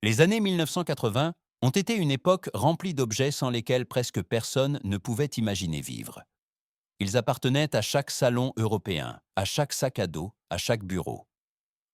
Les années 1980 ont été une époque remplie d'objets sans lesquels presque personne ne pouvait imaginer vivre. Ils appartenaient à chaque salon européen, à chaque sac à dos, à chaque bureau.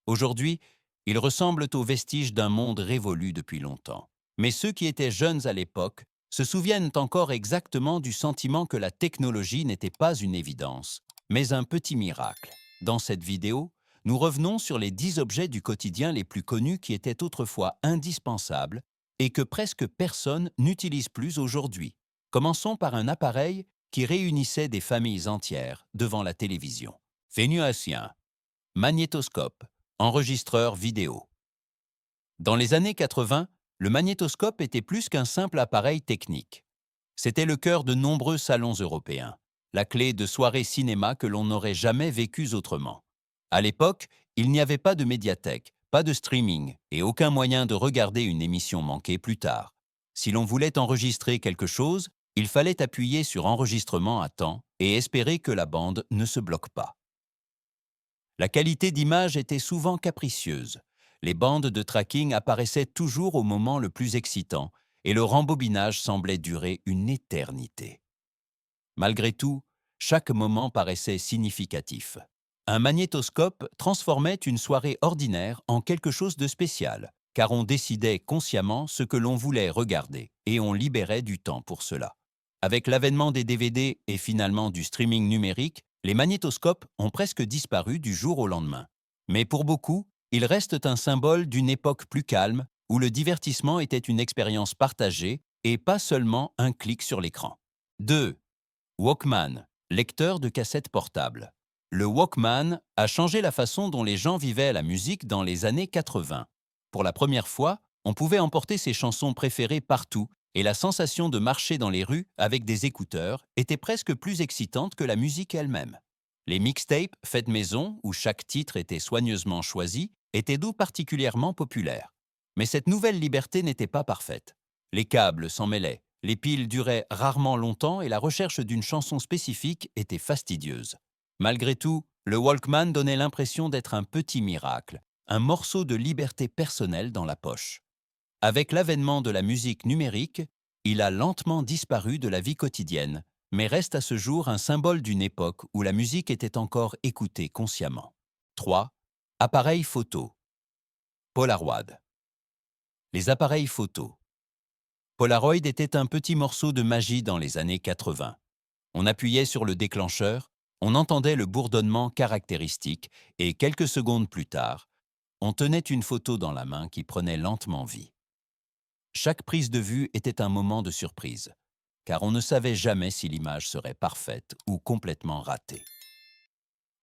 Aujourd'hui, ils ressemblent aux vestiges d'un monde révolu depuis longtemps. Mais ceux qui étaient jeunes à l'époque se souviennent encore exactement du sentiment que la technologie n'était pas une évidence, mais un petit miracle. Dans cette vidéo, nous revenons sur les 10 objets du quotidien les plus connus qui étaient autrefois indispensables et que presque personne n'utilise plus aujourd'hui. Commençons par un appareil qui réunissait des familles entières devant la télévision. Vénuacien, magnétoscope, enregistreur vidéo. Dans les années 80, le magnétoscope était plus qu'un simple appareil technique. C'était le cœur de nombreux salons européens, la clé de soirées cinéma que l'on n'aurait jamais vécues autrement. À l'époque, il n'y avait pas de médiathèque, pas de streaming et aucun moyen de regarder une émission manquée plus tard. Si l'on voulait enregistrer quelque chose, il fallait appuyer sur enregistrement à temps et espérer que la bande ne se bloque pas. La qualité d'image était souvent capricieuse. Les bandes de tracking apparaissaient toujours au moment le plus excitant et le rembobinage semblait durer une éternité. Malgré tout, chaque moment paraissait significatif. Un magnétoscope transformait une soirée ordinaire en quelque chose de spécial, car on décidait consciemment ce que l'on voulait regarder et on libérait du temps pour cela. Avec l'avènement des DVD et finalement du streaming numérique, les magnétoscopes ont presque disparu du jour au lendemain. Mais pour beaucoup, ils restent un symbole d'une époque plus calme, où le divertissement était une expérience partagée et pas seulement un clic sur l'écran. 2. Walkman, lecteur de cassettes portables. Le Walkman a changé la façon dont les gens vivaient la musique dans les années 80. Pour la première fois, on pouvait emporter ses chansons préférées partout et la sensation de marcher dans les rues avec des écouteurs était presque plus excitante que la musique elle-même. Les mixtapes faites maison, où chaque titre était soigneusement choisi, étaient d'où particulièrement populaires. Mais cette nouvelle liberté n'était pas parfaite. Les câbles s'en mêlaient, les piles duraient rarement longtemps et la recherche d'une chanson spécifique était fastidieuse. Malgré tout, le Walkman donnait l'impression d'être un petit miracle, un morceau de liberté personnelle dans la poche. Avec l'avènement de la musique numérique, il a lentement disparu de la vie quotidienne, mais reste à ce jour un symbole d'une époque où la musique était encore écoutée consciemment. 3. Appareil photo. Polaroid. Les appareils photo. Polaroid était un petit morceau de magie dans les années 80. On appuyait sur le déclencheur, on entendait le bourdonnement caractéristique et quelques secondes plus tard, on tenait une photo dans la main qui prenait lentement vie. Chaque prise de vue était un moment de surprise, car on ne savait jamais si l'image serait parfaite ou complètement ratée.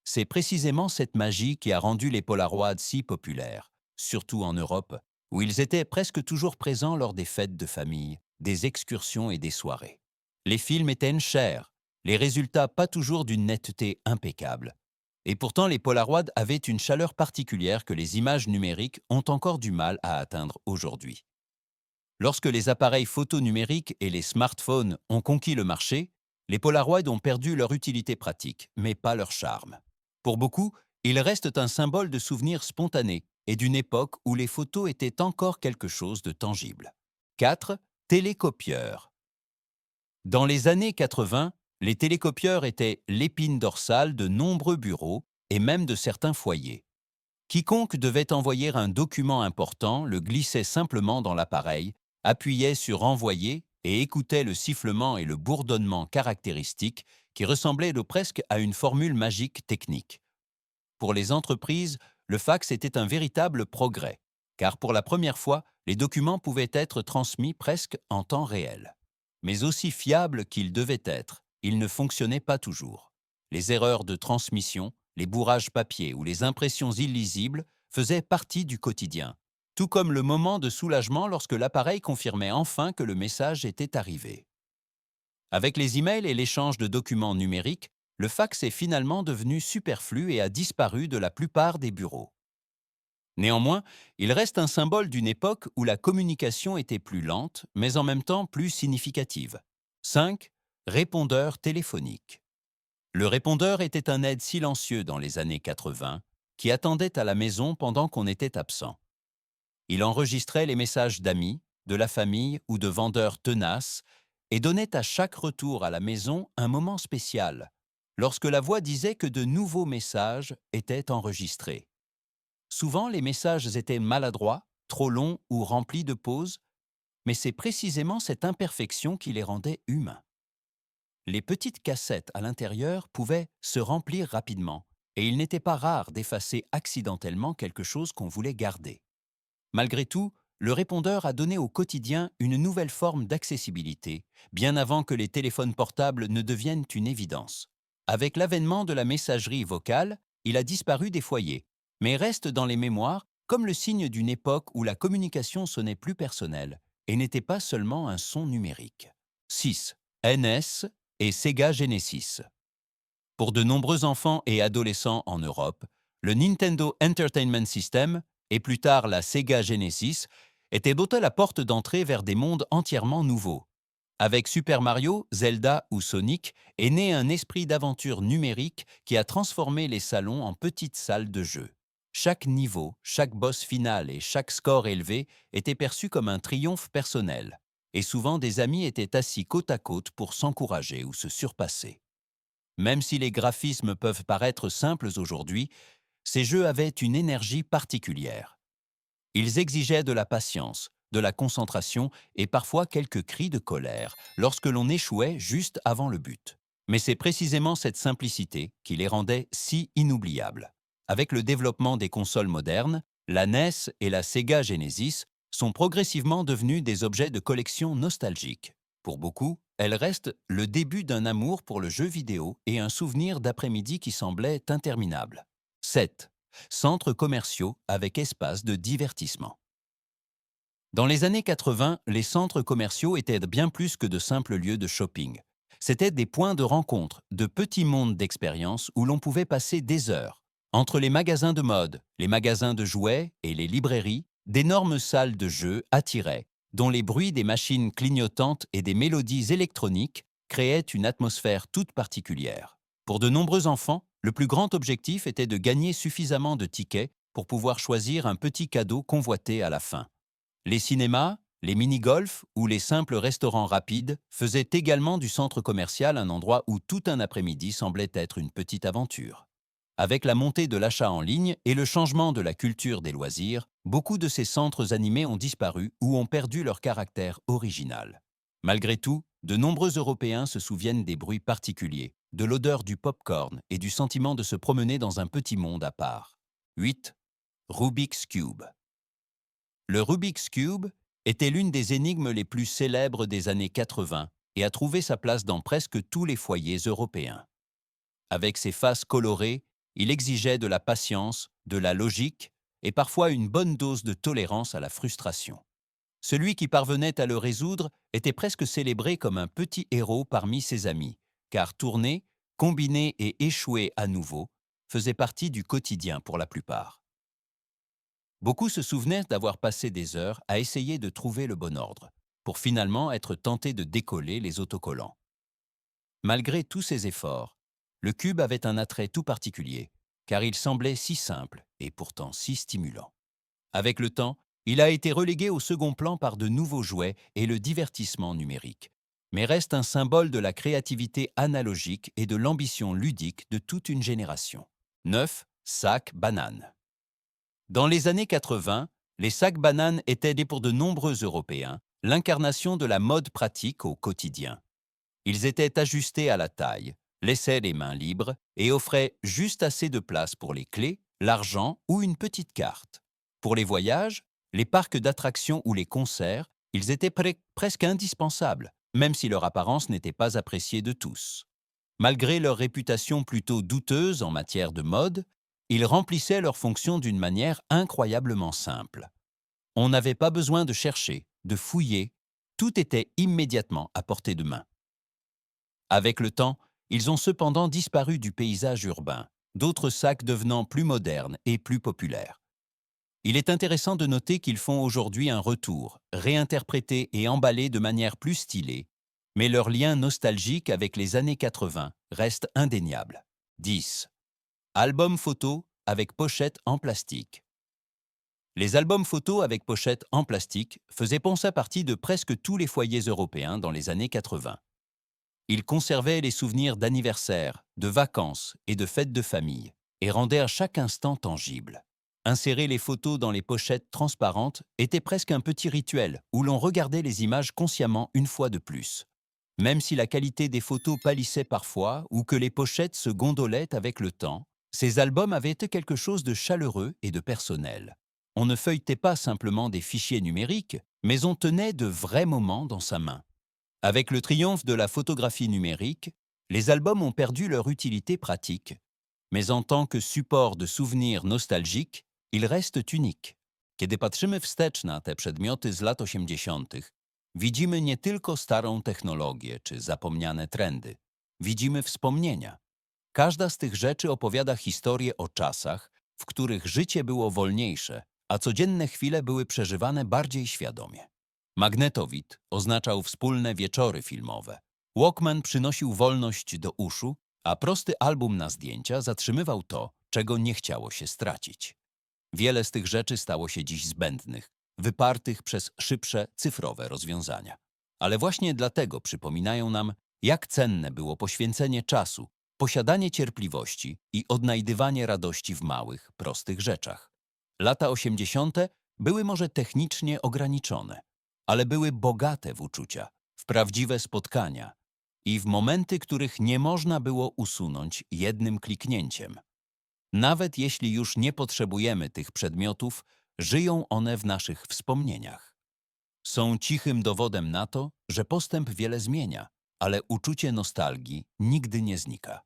C'est précisément cette magie qui a rendu les Polaroids si populaires, surtout en Europe, où ils étaient presque toujours présents lors des fêtes de famille, des excursions et des soirées. Les films étaient chers, les résultats pas toujours d'une netteté impeccable. Et pourtant, les Polaroids avaient une chaleur particulière que les images numériques ont encore du mal à atteindre aujourd'hui. Lorsque les appareils photo numériques et les smartphones ont conquis le marché, les Polaroids ont perdu leur utilité pratique, mais pas leur charme. Pour beaucoup, ils restent un symbole de souvenirs spontanés et d'une époque où les photos étaient encore quelque chose de tangible. 4. Télécopieurs. Dans les années 80, les télécopieurs étaient l'épine dorsale de nombreux bureaux et même de certains foyers. Quiconque devait envoyer un document important le glissait simplement dans l'appareil, appuyait sur Envoyer et écoutait le sifflement et le bourdonnement caractéristiques qui ressemblaient de presque à une formule magique technique. Pour les entreprises, le fax était un véritable progrès, car pour la première fois, les documents pouvaient être transmis presque en temps réel. Mais aussi fiables qu'ils devaient être, ils ne fonctionnaient pas toujours. Les erreurs de transmission, les bourrages papier ou les impressions illisibles faisaient partie du quotidien, tout comme le moment de soulagement lorsque l'appareil confirmait enfin que le message était arrivé. Avec les emails et l'échange de documents numériques, le fax est finalement devenu superflu et a disparu de la plupart des bureaux. Néanmoins, il reste un symbole d'une époque où la communication était plus lente, mais en même temps plus significative. 5. Répondeur téléphonique. Le répondeur était un aide silencieux dans les années 80, qui attendait à la maison pendant qu'on était absent. Il enregistrait les messages d'amis, de la famille ou de vendeurs tenaces et donnait à chaque retour à la maison un moment spécial, lorsque la voix disait que de nouveaux messages étaient enregistrés. Souvent, les messages étaient maladroits, trop longs ou remplis de pauses, mais c'est précisément cette imperfection qui les rendait humains. Les petites cassettes à l'intérieur pouvaient se remplir rapidement, et il n'était pas rare d'effacer accidentellement quelque chose qu'on voulait garder. Malgré tout, le répondeur a donné au quotidien une nouvelle forme d'accessibilité, bien avant que les téléphones portables ne deviennent une évidence. Avec l'avènement de la messagerie vocale, il a disparu des foyers, mais reste dans les mémoires comme le signe d'une époque où la communication sonnait plus personnelle et n'était pas seulement un son numérique. 6. NS et Sega Genesis. Pour de nombreux enfants et adolescents en Europe, le Nintendo Entertainment System, et plus tard la Sega Genesis, était doté la porte d'entrée vers des mondes entièrement nouveaux. Avec Super Mario, Zelda ou Sonic est né un esprit d'aventure numérique qui a transformé les salons en petites salles de jeu. Chaque niveau, chaque boss final et chaque score élevé était perçu comme un triomphe personnel, et souvent des amis étaient assis côte à côte pour s'encourager ou se surpasser. Même si les graphismes peuvent paraître simples aujourd'hui, ces jeux avaient une énergie particulière. Ils exigeaient de la patience, de la concentration et parfois quelques cris de colère lorsque l'on échouait juste avant le but. Mais c'est précisément cette simplicité qui les rendait si inoubliables. Avec le développement des consoles modernes, la NES et la Sega Genesis sont progressivement devenues des objets de collection nostalgiques. Pour beaucoup, elles restent le début d'un amour pour le jeu vidéo et un souvenir d'après-midi qui semblait interminable. 7. Centres commerciaux avec espace de divertissement. Dans les années 80, les centres commerciaux étaient bien plus que de simples lieux de shopping. C'étaient des points de rencontre, de petits mondes d'expérience où l'on pouvait passer des heures. Entre les magasins de mode, les magasins de jouets et les librairies, d'énormes salles de jeux attiraient, dont les bruits des machines clignotantes et des mélodies électroniques créaient une atmosphère toute particulière. Pour de nombreux enfants, le plus grand objectif était de gagner suffisamment de tickets pour pouvoir choisir un petit cadeau convoité à la fin. Les cinémas, les mini-golfs ou les simples restaurants rapides faisaient également du centre commercial un endroit où tout un après-midi semblait être une petite aventure. Avec la montée de l'achat en ligne et le changement de la culture des loisirs, beaucoup de ces centres animés ont disparu ou ont perdu leur caractère original. Malgré tout, de nombreux Européens se souviennent des bruits particuliers, de l'odeur du pop-corn et du sentiment de se promener dans un petit monde à part. 8. Rubik's Cube. Le Rubik's Cube était l'une des énigmes les plus célèbres des années 80 et a trouvé sa place dans presque tous les foyers européens. Avec ses faces colorées, il exigeait de la patience, de la logique et parfois une bonne dose de tolérance à la frustration. Celui qui parvenait à le résoudre était presque célébré comme un petit héros parmi ses amis, car tourner, combiner et échouer à nouveau faisait partie du quotidien pour la plupart. Beaucoup se souvenaient d'avoir passé des heures à essayer de trouver le bon ordre, pour finalement être tentés de décoller les autocollants. Malgré tous ces efforts, le cube avait un attrait tout particulier, car il semblait si simple et pourtant si stimulant. Avec le temps, il a été relégué au second plan par de nouveaux jouets et le divertissement numérique, mais reste un symbole de la créativité analogique et de l'ambition ludique de toute une génération. 9. Sac banane. Dans les années 80, les sacs bananes étaient pour de nombreux Européens l'incarnation de la mode pratique au quotidien. Ils étaient ajustés à la taille, laissaient les mains libres et offraient juste assez de place pour les clés, l'argent ou une petite carte. Pour les voyages, les parcs d'attractions ou les concerts, ils étaient presque indispensables, même si leur apparence n'était pas appréciée de tous. Malgré leur réputation plutôt douteuse en matière de mode, ils remplissaient leur fonction d'une manière incroyablement simple. On n'avait pas besoin de chercher, de fouiller, tout était immédiatement à portée de main. Avec le temps, ils ont cependant disparu du paysage urbain, d'autres sacs devenant plus modernes et plus populaires. Il est intéressant de noter qu'ils font aujourd'hui un retour, réinterprétés et emballés de manière plus stylée, mais leur lien nostalgique avec les années 80 reste indéniable. 10. Album photo avec pochette en plastique. Les albums photos avec pochettes en plastique faisaient penser partie de presque tous les foyers européens dans les années 80. Ils conservaient les souvenirs d'anniversaires, de vacances et de fêtes de famille, et rendaient à chaque instant tangible. Insérer les photos dans les pochettes transparentes était presque un petit rituel où l'on regardait les images consciemment une fois de plus. Même si la qualité des photos pâlissait parfois ou que les pochettes se gondolaient avec le temps, ces albums avaient été quelque chose de chaleureux et de personnel. On ne feuilletait pas simplement des fichiers numériques, mais on tenait de vrais moments dans sa main. Avec le triomphe de la photographie numérique, les albums ont perdu leur utilité pratique. Mais en tant que support de souvenirs nostalgiques, ils restent uniques. Kiedy patrzymy wstecz na te przedmioty z lat 80., widzimy nie tylko starą technologię czy zapomniane trendy. Widzimy wspomnienia. Każda z tych rzeczy opowiada historię o czasach, w których życie było wolniejsze, a codzienne chwile były przeżywane bardziej świadomie. Magnetowid oznaczał wspólne wieczory filmowe. Walkman przynosił wolność do uszu, a prosty album na zdjęcia zatrzymywał to, czego nie chciało się stracić. Wiele z tych rzeczy stało się dziś zbędnych, wypartych przez szybsze, cyfrowe rozwiązania. Ale właśnie dlatego przypominają nam, jak cenne było poświęcenie czasu, posiadanie cierpliwości i odnajdywanie radości w małych, prostych rzeczach. Lata 80. były może technicznie ograniczone, ale były bogate w uczucia, w prawdziwe spotkania i w momenty, których nie można było usunąć jednym kliknięciem. Nawet jeśli już nie potrzebujemy tych przedmiotów, żyją one w naszych wspomnieniach. Są cichym dowodem na to, że postęp wiele zmienia, ale uczucie nostalgii nigdy nie znika.